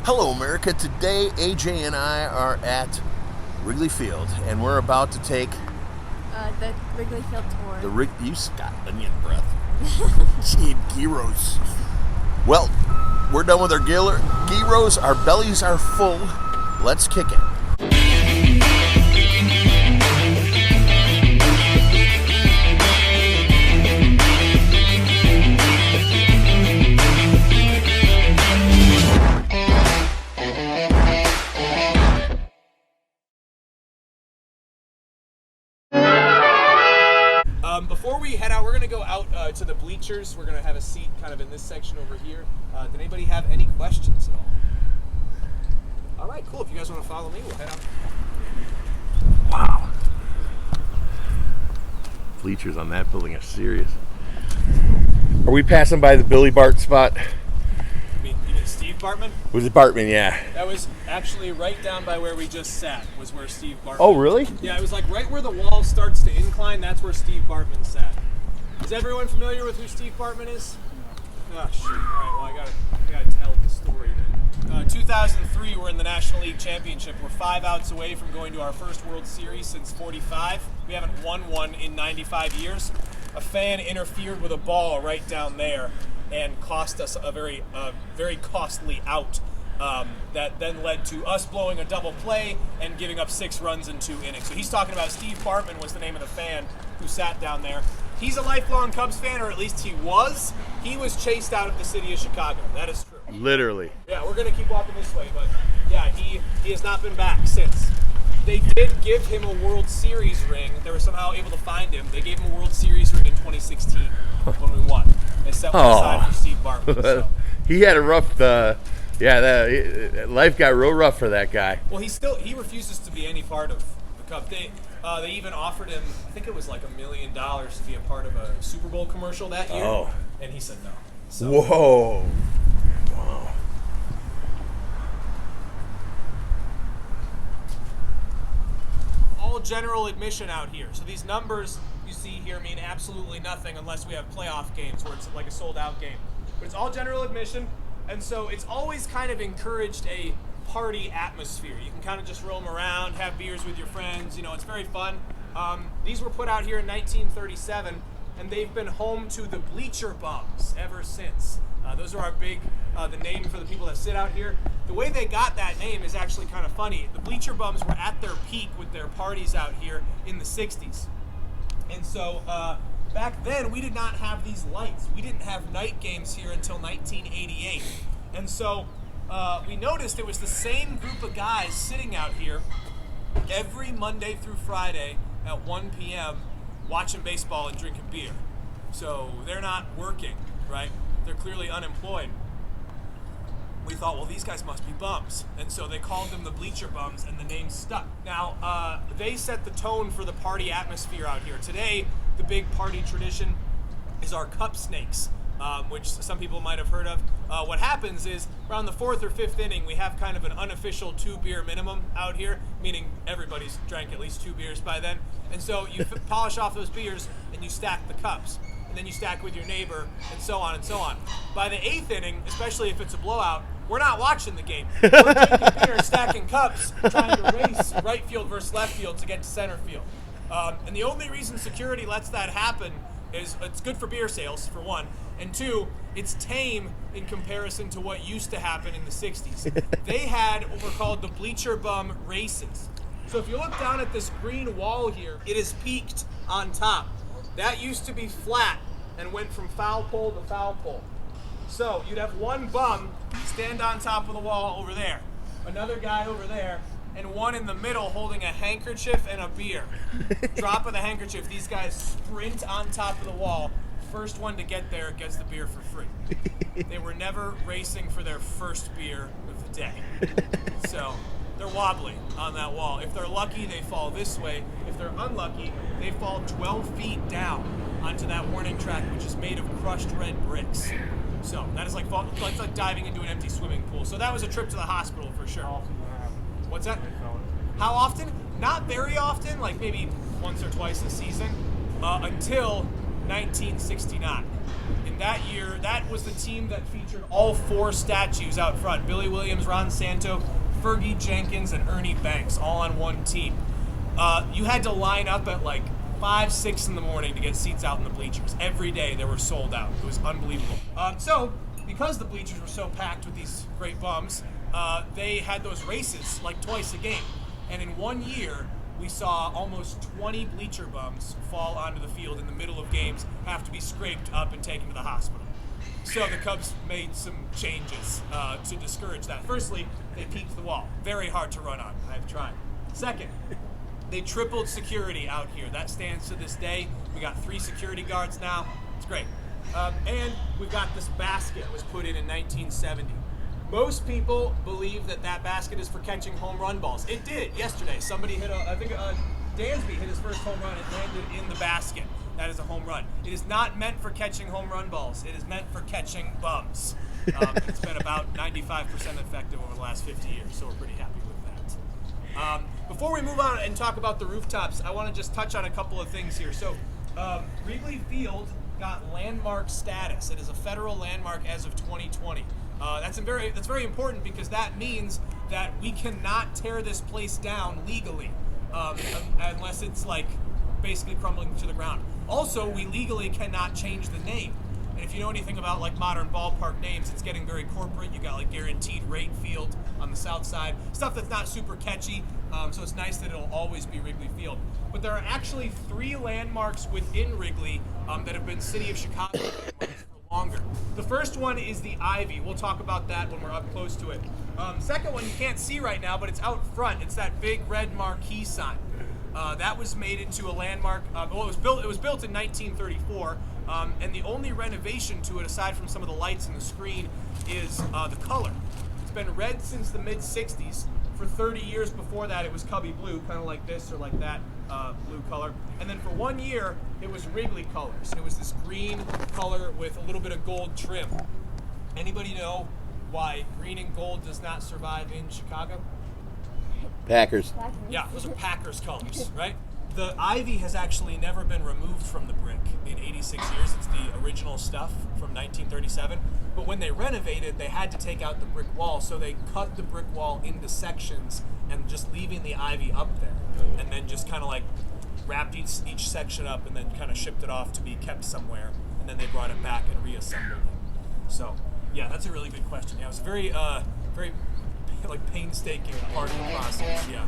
Hello, America. Today, AJ and I are at Wrigley Field, and we're about to take the Wrigley Field tour. You got onion breath. Gee, gyros. Well, we're done with our gyros. Our bellies are full. Let's kick it. Before we head out, we're going to go out to the bleachers. We're going to have a seat kind of in this section over here. Did anybody have any questions at all? All right, cool. If you guys want to follow me, we'll head out. Wow. Bleachers on that building are serious. Are we passing by the Billy Bart spot? You mean Steve Bartman? Was it Bartman? Yeah. That was actually right down by where we just sat, was where Steve Bartman. Oh, really? Yeah, it was like right where the wall starts to incline. That's where Steve Bartman sat. Is everyone familiar with who Steve Bartman is? No. Oh, shoot. All right, well, I gotta tell the story then. 2003, we're in the National League Championship. We're 5 outs away from going to our first World Series since '45. We haven't won one in 95 years. A fan interfered with a ball right down there and cost us a very costly out. That then led to us blowing a double play and giving up 6 runs in 2 innings. So he's talking about Steve Bartman was the name of the fan who sat down there. He's a lifelong Cubs fan, or at least he was. He was chased out of the city of Chicago. That is true. Literally. Yeah, we're going to keep walking this way, but yeah, he has not been back since. They did give him a World Series ring. They were somehow able to find him. They gave him a World Series ring in 2016 when we won. They set one aside for Steve Bartman. So. He had a rough, life got real rough for that guy. Well, he refuses to be any part of the Cubs. They even offered him, I think it was like $1 million to be a part of a Super Bowl commercial that year. Oh. And he said no. So. Whoa. Wow. All general admission out here. So these numbers you see here mean absolutely nothing unless we have playoff games where it's like a sold out game. But it's all general admission, and so it's always kind of encouraged a party atmosphere. You can kind of just roam around, have beers with your friends, it's very fun. These were put out here in 1937, and they've been home to the Bleacher bums ever since. Those are our the name for the people that sit out here. The way they got that name is actually kind of funny. The Bleacher bums were at their peak with their parties out here in the 60s. And so back then, we did not have these lights. We didn't have night games here until 1988. And so we noticed it was the same group of guys sitting out here every Monday through Friday at 1 p.m. watching baseball and drinking beer. So they're not working, right? They're clearly unemployed. We thought, well, these guys must be bums. And so they called them the Bleacher Bums, and the name stuck. Now, they set the tone for the party atmosphere out here. Today, the big party tradition is our cup snakes, which some people might have heard of. What happens is, around the 4th or 5th inning, we have kind of an unofficial 2-beer minimum out here, meaning everybody's drank at least 2 beers by then. And so you polish off those beers, and you stack the cups. And then you stack with your neighbor, and so on and so on. By the 8th inning, especially if it's a blowout, we're not watching the game. We're drinking beer, stacking cups, trying to race right field versus left field to get to center field. And the only reason security lets that happen is it's good for beer sales, for one, and 2, it's tame in comparison to what used to happen in the 60s. They had what were called the Bleacher Bum races. So if you look down at this green wall here, it is peaked on top. That used to be flat and went from foul pole to foul pole. So you'd have one bum stand on top of the wall over there, another guy over there, and one in the middle holding a handkerchief and a beer. Drop of the handkerchief, these guys sprint on top of the wall. First one to get there gets the beer for free. They were never racing for their first beer of the day. So they're wobbly on that wall. If they're lucky, they fall this way. If they're unlucky, they fall 12 feet down onto that warning track, which is made of crushed red bricks. So that is like diving into an empty swimming pool. So that was a trip to the hospital for sure. What's that? How often? Not very often, like maybe once or twice a season, until 1969. In that year, that was the team that featured all 4 statues out front. Billy Williams, Ron Santo, Fergie Jenkins, and Ernie Banks, all on one team. You had to line up at like 5, 6 in the morning to get seats out in the bleachers. Every day they were sold out. It was unbelievable. So, because the bleachers were so packed with these great bums, they had those races like twice a game. And in 1 year, we saw almost 20 bleacher bums fall onto the field in the middle of games, have to be scraped up and taken to the hospital. So the Cubs made some changes to discourage that. Firstly, they peaked the wall. Very hard to run on. I've tried. Second, they tripled security out here. That stands to this day. We got 3 security guards now. It's great. And we've got this basket that was put in 1970. Most people believe that that basket is for catching home run balls. It did yesterday. Somebody hit Dansby hit his first home run. It landed in the basket. That is a home run. It is not meant for catching home run balls. It is meant for catching bums. It's been about 95% effective over the last 50 years, so we're pretty happy with that. Before we move on and talk about the rooftops, I want to just touch on a couple of things here. So, Wrigley Field got landmark status. It is a federal landmark as of 2020. That's very important because that means that we cannot tear this place down legally unless it's like basically crumbling to the ground. Also, we legally cannot change the name. And if you know anything about like modern ballpark names, it's getting very corporate. You got like Guaranteed Rate Field on the south side, stuff that's not super catchy. So it's nice that it'll always be Wrigley Field. But there are actually 3 landmarks within Wrigley that have been City of Chicago landmarks for longer. The first one is the Ivy. We'll talk about that when we're up close to it. Second one you can't see right now, but it's out front. It's that big red marquee sign. That was made into a landmark. It was built in 1934, and the only renovation to it, aside from some of the lights and the screen, is the color. It's been red since the mid '60s. For 30 years before that, it was Cubby blue, kind of like this or like that blue color. And then for 1 year, it was Wrigley colors. It was this green color with a little bit of gold trim. Anybody know why green and gold does not survive in Chicago? Packers. Yeah, those are Packers colors, right? The ivy has actually never been removed from the brick in 86 years. It's the original stuff from 1937. But when they renovated, they had to take out the brick wall, so they cut the brick wall into sections and just leaving the ivy up there. And then just kind of like wrapped each section up and then kind of shipped it off to be kept somewhere. And then they brought it back and reassembled it. So, yeah, that's a really good question. Yeah, it was a very like painstaking part of the process, yeah.